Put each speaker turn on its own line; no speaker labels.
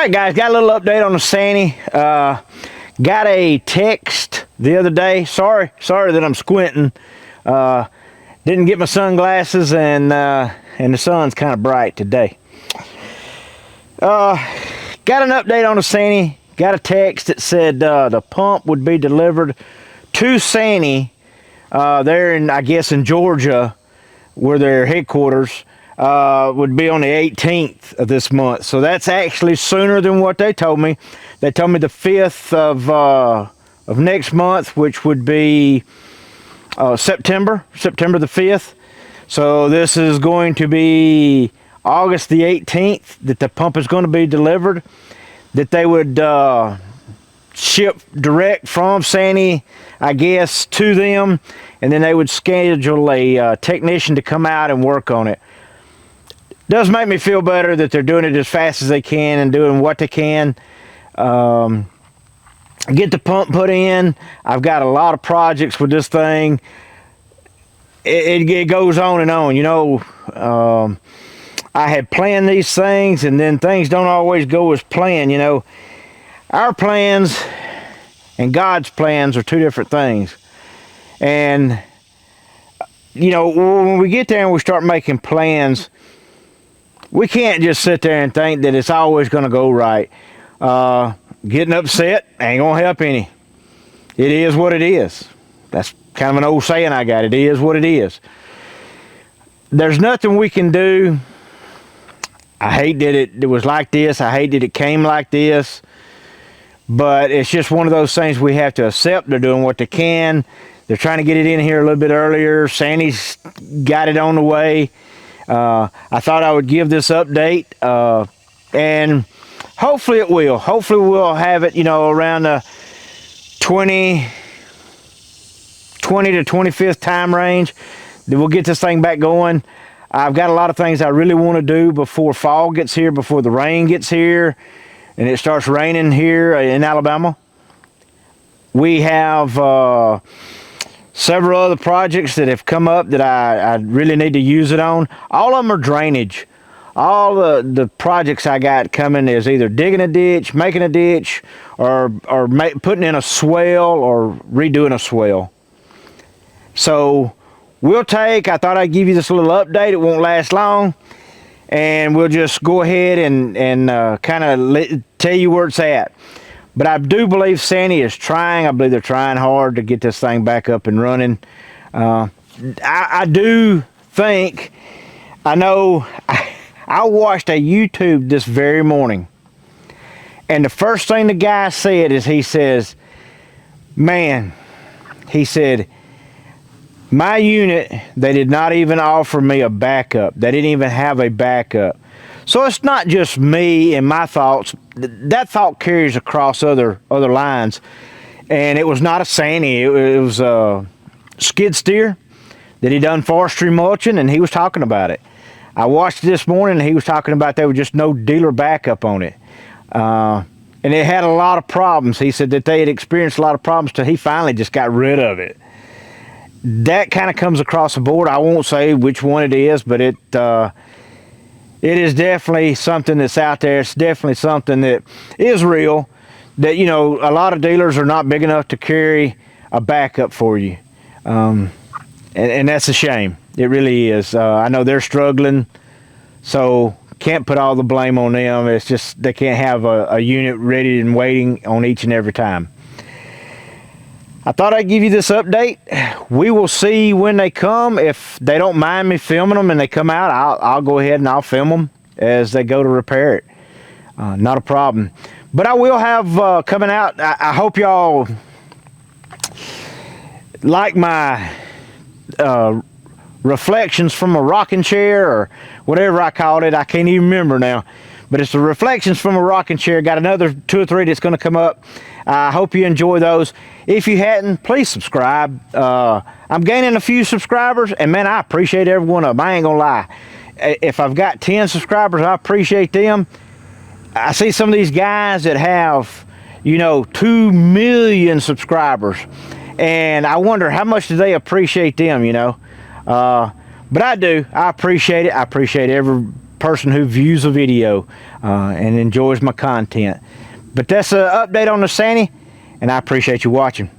right, guys, got a little update on the Sany. Got a text the other day. Sorry that I'm squinting. Didn't get my sunglasses, and the sun's kind of bright today. Got an update on the Sany. Got a text that said the pump would be delivered to Sany there in, I guess, in Georgia, where their headquarters would be on the 18th of this month. So that's actually sooner than what they told me. They told me the 5th of next month, which would be September the 5th. So this is going to be August the 18th that the pump is going to be delivered, that they would ship direct from Sany, I guess, to them, and then they would schedule a technician to come out and work on it. Does make me feel better that they're doing it as fast as they can and doing what they can. Get the pump put in. I've got a lot of projects with this thing. It goes on and on, you know. I had planned these things, and then things don't always go as planned, you know. Our plans and God's plans are two different things. And, you know, when we get there and we start making plans, we can't just sit there and think that it's always going to go right. Getting upset ain't going to help any. It is what it is. That's kind of an old saying I got. It is what it is. There's nothing we can do. I hate that it was like this. I hate that it came like this. But it's just one of those things we have to accept. They're doing what they can. They're trying to get it in here a little bit earlier. Sany's got it on the way. I thought I would give this update, and hopefully it will. Hopefully we'll have it, you know, around the 20 to 25th time range. Then we'll get this thing back going. I've got a lot of things I really want to do before fall gets here, before the rain gets here, and it starts raining here in Alabama. We have several other projects that have come up that I really need to use it on. All of them are drainage. All the projects I got coming is either digging a ditch, making a ditch, or putting in a swell or redoing a swell. So I thought I'd give you this little update. It won't last long, and we'll just go ahead and kind of tell you where it's at. But I do believe Sany is trying. I believe they're trying hard to get this thing back up and running. I do think, I know, I watched a YouTube this very morning, and the first thing the guy said is, he says, man, he said, my unit, they did not even offer me a backup. They didn't even have a backup. So it's not just me and my thoughts. That thought carries across other lines. And it was not a Sany. It was a skid steer that he done forestry mulching, and he was talking about it. I watched this morning, and he was talking about there was just no dealer backup on it. And it had a lot of problems. He said that they had experienced a lot of problems till he finally just got rid of it. That kind of comes across the board. I won't say which one it is, but it is definitely something that's out there. It's definitely something that is real, that, you know, a lot of dealers are not big enough to carry a backup for you. And that's a shame. It really is. I know they're struggling, so can't put all the blame on them. It's just they can't have a unit ready and waiting on each and every time. I thought I'd give you this update. We will see when they come. If they don't mind me filming them and they come out, I'll go ahead and I'll film them as they go to repair it. Not a problem. But I will have coming out, I hope y'all like my reflections from a rocking chair, or whatever I called it. I can't even remember now. But it's the reflections from a rocking chair. Got another 2 or 3 that's going to come up. I hope you enjoy those. If you hadn't, please subscribe. I'm gaining a few subscribers, and man, I appreciate every one of them. I ain't gonna lie. If I've got 10 subscribers, I appreciate them. I see some of these guys that have, you know, 2 million subscribers, and I wonder how much do they appreciate them, you know. But I do. I appreciate it. I appreciate every person who views a video and enjoys my content. But that's an update on the Sany, and I appreciate you watching.